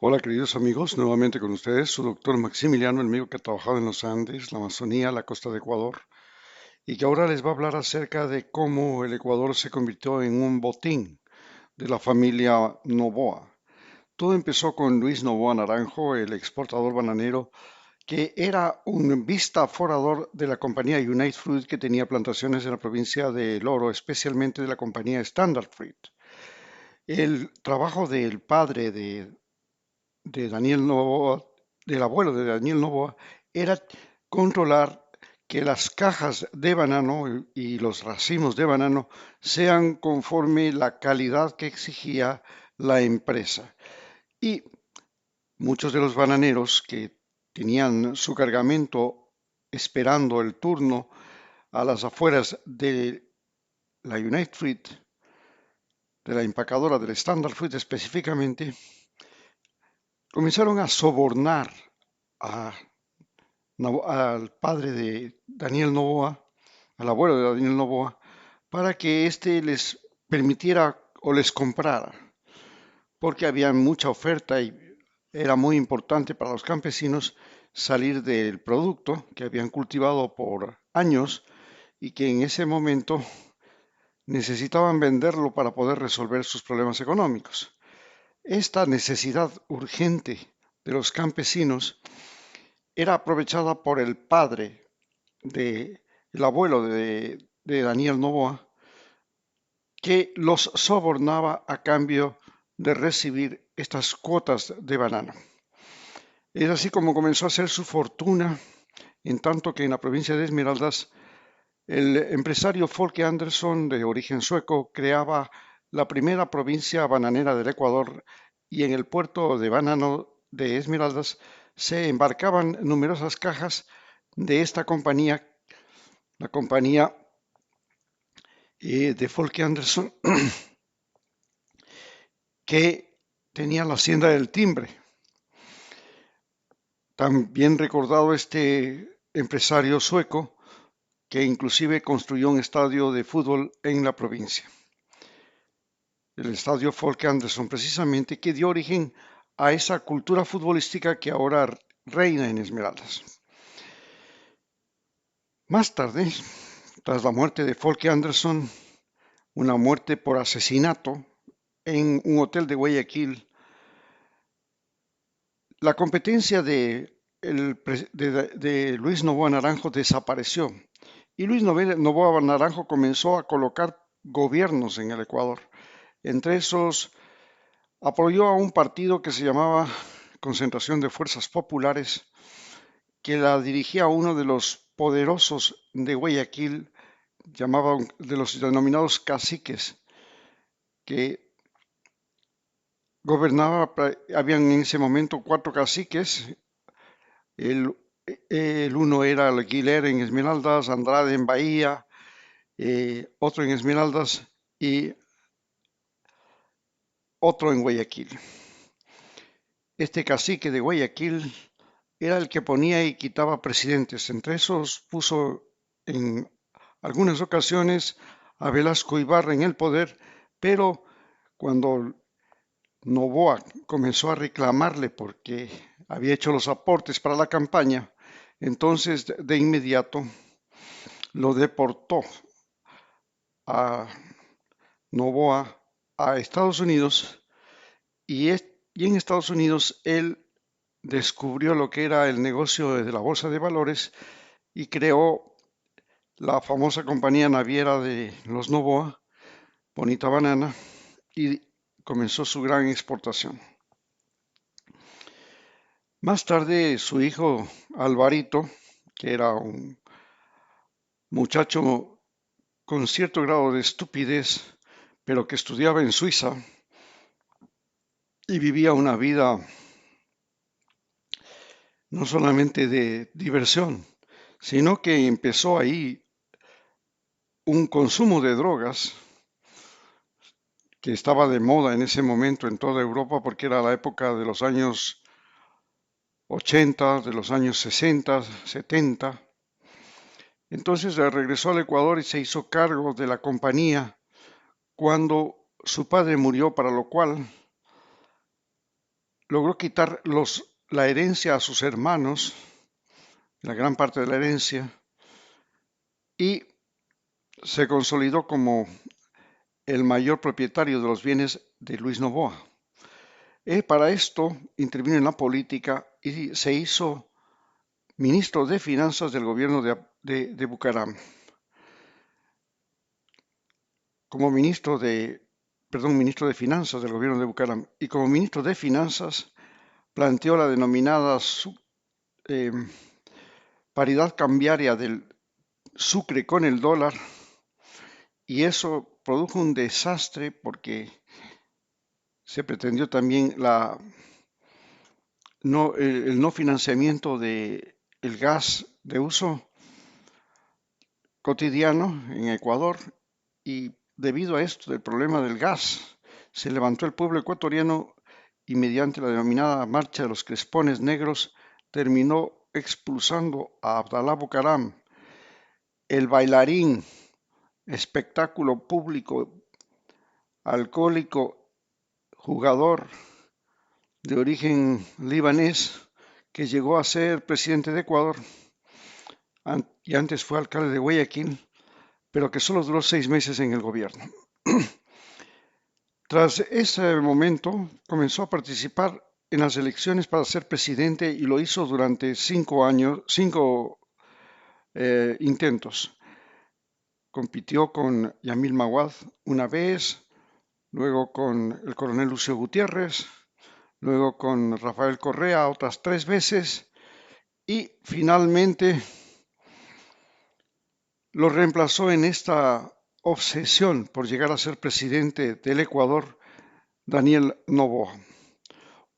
Hola queridos amigos, nuevamente con ustedes, su doctor Maximiliano, el amigo que ha trabajado en los Andes, la Amazonía, la costa de Ecuador, y que ahora les va a hablar acerca de cómo el Ecuador se convirtió en un botín de la familia Noboa. Todo empezó con Luis Noboa Naranjo, el exportador bananero, que era un vistaforador de la compañía United Fruit que tenía plantaciones en la provincia de El Oro, especialmente de la compañía Standard Fruit. El trabajo del padre de Daniel Noboa, del abuelo de Daniel Noboa, era controlar que las cajas de banano y los racimos de banano sean conforme la calidad que exigía la empresa. Y muchos de los bananeros que tenían su cargamento esperando el turno a las afueras de la United Fruit, de la empacadora del Standard Fruit específicamente, comenzaron a sobornar a al padre de Daniel Noboa, al abuelo de Daniel Noboa, para que éste les permitiera o les comprara, porque había mucha oferta y era muy importante para los campesinos salir del producto que habían cultivado por años y que en ese momento necesitaban venderlo para poder resolver sus problemas económicos. Esta necesidad urgente de los campesinos era aprovechada por el padre de el abuelo de Daniel Noboa, que los sobornaba a cambio de recibir estas cuotas de banano. Es así como comenzó a hacer su fortuna, en tanto que en la provincia de Esmeraldas, el empresario Folke Anderson, de origen sueco, creaba la primera provincia bananera del Ecuador y en el puerto de banano de Esmeraldas se embarcaban numerosas cajas de esta compañía, la compañía de Folke Anderson, que tenía la hacienda del timbre. También recordado este empresario sueco que inclusive construyó un estadio de fútbol en la provincia, el estadio Folke Anderson precisamente, que dio origen a esa cultura futbolística que ahora reina en Esmeraldas. Más tarde, tras la muerte de Folke Anderson, una muerte por asesinato en un hotel de Guayaquil, la competencia de Luis Noboa Naranjo desapareció y Luis Noboa Naranjo comenzó a colocar gobiernos en el Ecuador. Entre esos, apoyó a un partido que se llamaba Concentración de Fuerzas Populares, que la dirigía uno de los poderosos de Guayaquil, llamaba de los denominados caciques, que gobernaba, habían en ese momento cuatro caciques. El, el uno era Aguilera en Esmeraldas, Andrade en Bahía, otro en Esmeraldas y otro en Guayaquil. Este cacique de Guayaquil era el que ponía y quitaba presidentes. Entre esos puso en algunas ocasiones a Velasco Ibarra en el poder, pero cuando Noboa comenzó a reclamarle porque había hecho los aportes para la campaña, entonces de inmediato lo deportó a Noboa a Estados Unidos y en Estados Unidos él descubrió lo que era el negocio de la bolsa de valores y creó la famosa compañía naviera de los Noboa, Bonita Banana, y comenzó su gran exportación. Más tarde su hijo Alvarito, que era un muchacho con cierto grado de estupidez, pero que estudiaba en Suiza y vivía una vida no solamente de diversión, sino que empezó ahí un consumo de drogas que estaba de moda en ese momento en toda Europa porque era la época de los años 80, de los años 60, 70. Entonces regresó al Ecuador y se hizo cargo de la compañía cuando su padre murió, para lo cual logró quitar la herencia a sus hermanos, la gran parte de la herencia, y se consolidó como el mayor propietario de los bienes de Luis Noboa. Para esto intervino en la política y se hizo ministro de Finanzas del gobierno de Bucaram. Como ministro de Finanzas del gobierno de Bucaram. Y como ministro de Finanzas planteó la denominada paridad cambiaria del sucre con el dólar, y eso produjo un desastre porque se pretendió también el no financiamiento del gas de uso cotidiano en Ecuador, y debido a esto, del problema del gas, se levantó el pueblo ecuatoriano y mediante la denominada Marcha de los Crespones Negros terminó expulsando a Abdalá Bucaram, el bailarín, espectáculo público, alcohólico, jugador de origen libanés, que llegó a ser presidente de Ecuador y antes fue alcalde de Guayaquil, pero que solo duró 6 meses en el gobierno. Tras ese momento, comenzó a participar en las elecciones para ser presidente y lo hizo durante 5 intentos. Compitió con Yamil Maguad una vez, luego con el coronel Lucio Gutiérrez, luego con Rafael Correa otras 3 veces y finalmente lo reemplazó en esta obsesión por llegar a ser presidente del Ecuador, Daniel Noboa.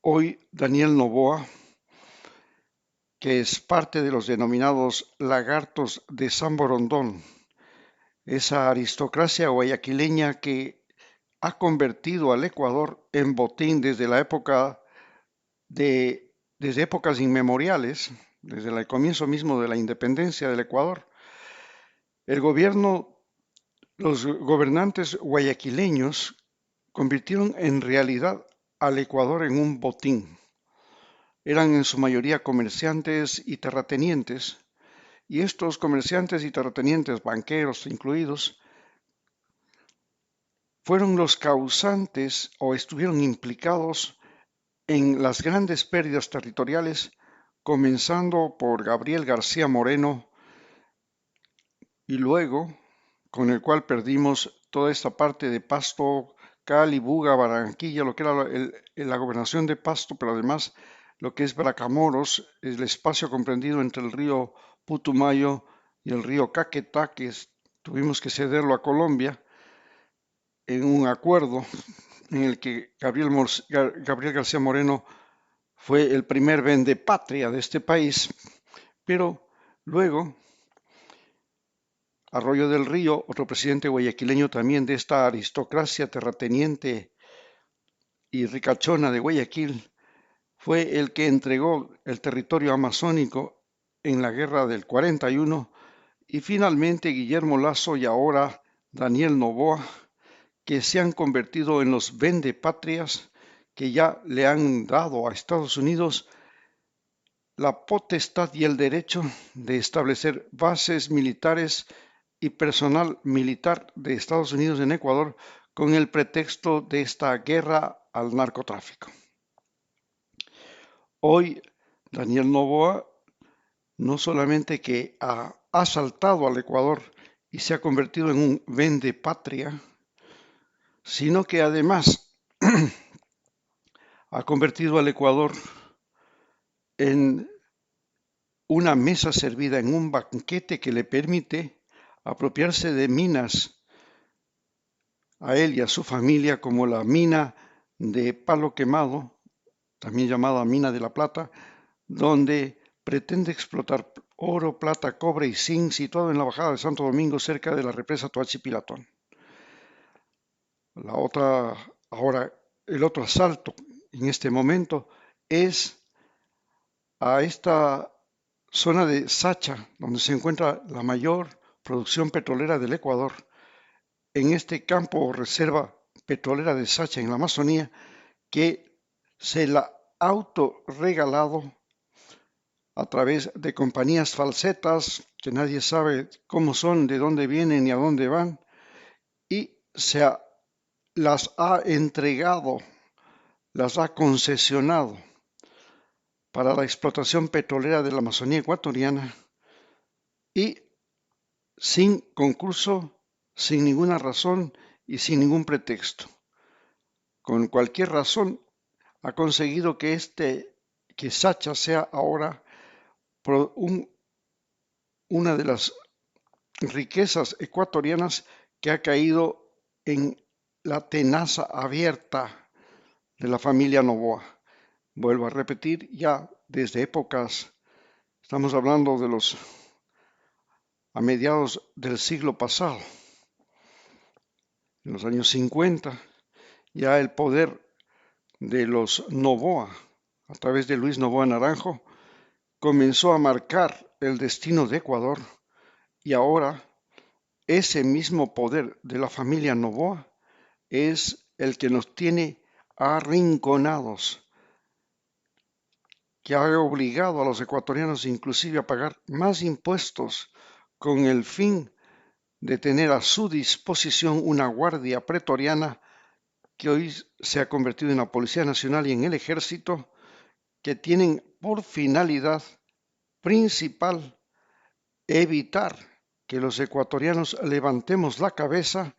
Hoy Daniel Noboa, que es parte de los denominados lagartos de San Borondón, esa aristocracia guayaquileña que ha convertido al Ecuador en botín desde épocas inmemoriales, desde el comienzo mismo de la independencia del Ecuador. Los gobernantes guayaquileños convirtieron en realidad al Ecuador en un botín. Eran en su mayoría comerciantes y terratenientes, y estos comerciantes y terratenientes, banqueros incluidos, fueron los causantes o estuvieron implicados en las grandes pérdidas territoriales, comenzando por Gabriel García Moreno y luego con el cual perdimos toda esta parte de Pasto, Cali, Buga, Barranquilla, lo que era la gobernación de Pasto, pero además lo que es Bracamoros, el espacio comprendido entre el río Putumayo y el río Caquetá, que tuvimos que cederlo a Colombia en un acuerdo en el que Gabriel García Moreno fue el primer vendepatria de este país, pero luego Arroyo del Río, otro presidente guayaquileño también de esta aristocracia terrateniente y ricachona de Guayaquil, fue el que entregó el territorio amazónico en la guerra del 41, y finalmente Guillermo Lazo y ahora Daniel Noboa, que se han convertido en los vendepatrias que ya le han dado a Estados Unidos la potestad y el derecho de establecer bases militares y personal militar de Estados Unidos en Ecuador con el pretexto de esta guerra al narcotráfico. Hoy Daniel Noboa no solamente que ha asaltado al Ecuador y se ha convertido en un vendepatria, sino que además ha convertido al Ecuador en una mesa servida en un banquete que le permite apropiarse de minas a él y a su familia, como la mina de Palo Quemado, también llamada Mina de la Plata, donde pretende explotar oro, plata, cobre y zinc, situado en la bajada de Santo Domingo, cerca de la represa Toachi-Pilatón. El otro asalto en este momento es a esta zona de Sacha, donde se encuentra la mayor producción petrolera del Ecuador. En este campo o reserva petrolera de Sacha en la Amazonía, que se la autorregalado a través de compañías falsetas que nadie sabe cómo son, de dónde vienen y a dónde van, y las ha entregado, las ha concesionado para la explotación petrolera de la Amazonía ecuatoriana y sin concurso, sin ninguna razón y sin ningún pretexto. Con cualquier razón ha conseguido que Sacha sea ahora una de las riquezas ecuatorianas que ha caído en la tenaza abierta de la familia Noboa. Vuelvo a repetir, ya desde épocas, estamos hablando a mediados del siglo pasado, en los años 50, ya el poder de los Noboa, a través de Luis Noboa Naranjo, comenzó a marcar el destino de Ecuador y ahora ese mismo poder de la familia Noboa es el que nos tiene arrinconados, que ha obligado a los ecuatorianos inclusive a pagar más impuestos con el fin de tener a su disposición una guardia pretoriana que hoy se ha convertido en la Policía Nacional y en el Ejército, que tienen por finalidad principal evitar que los ecuatorianos levantemos la cabeza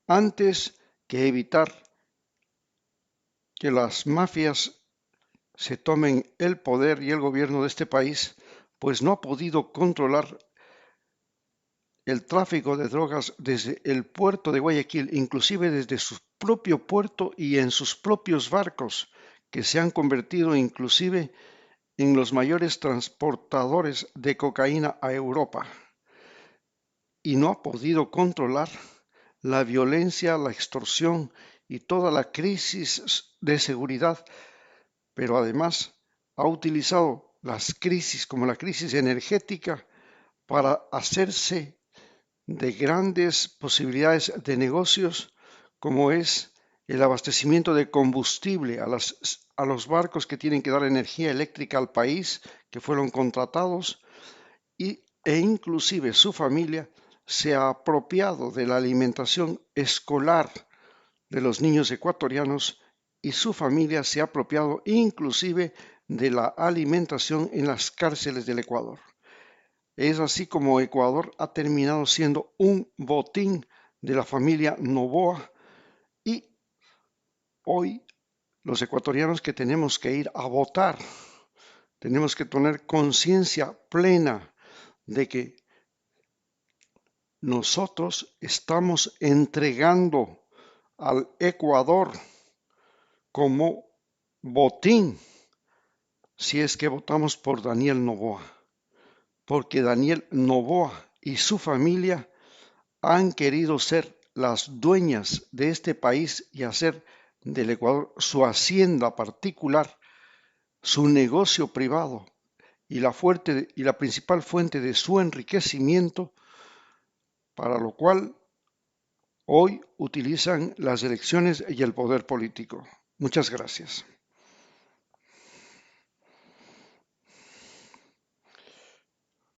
antes que evitar que las mafias se tomen el poder y el gobierno de este país, pues no ha podido controlar el tráfico de drogas desde el puerto de Guayaquil, inclusive desde su propio puerto y en sus propios barcos, que se han convertido inclusive en los mayores transportadores de cocaína a Europa. Y no ha podido controlar la violencia, la extorsión y toda la crisis de seguridad, pero además ha utilizado las crisis como la crisis energética para hacerse de grandes posibilidades de negocios, como es el abastecimiento de combustible a los barcos que tienen que dar energía eléctrica al país, que fueron contratados, e inclusive su familia se ha apropiado de la alimentación escolar de los niños ecuatorianos y su familia se ha apropiado inclusive de la alimentación en las cárceles del Ecuador. Es así como Ecuador ha terminado siendo un botín de la familia Noboa y hoy los ecuatorianos que tenemos que ir a votar, tenemos que tener conciencia plena de que nosotros estamos entregando al Ecuador como botín si es que votamos por Daniel Noboa, porque Daniel Noboa y su familia han querido ser las dueñas de este país y hacer del Ecuador su hacienda particular, su negocio privado y la principal fuente de su enriquecimiento, para lo cual hoy utilizan las elecciones y el poder político. Muchas gracias.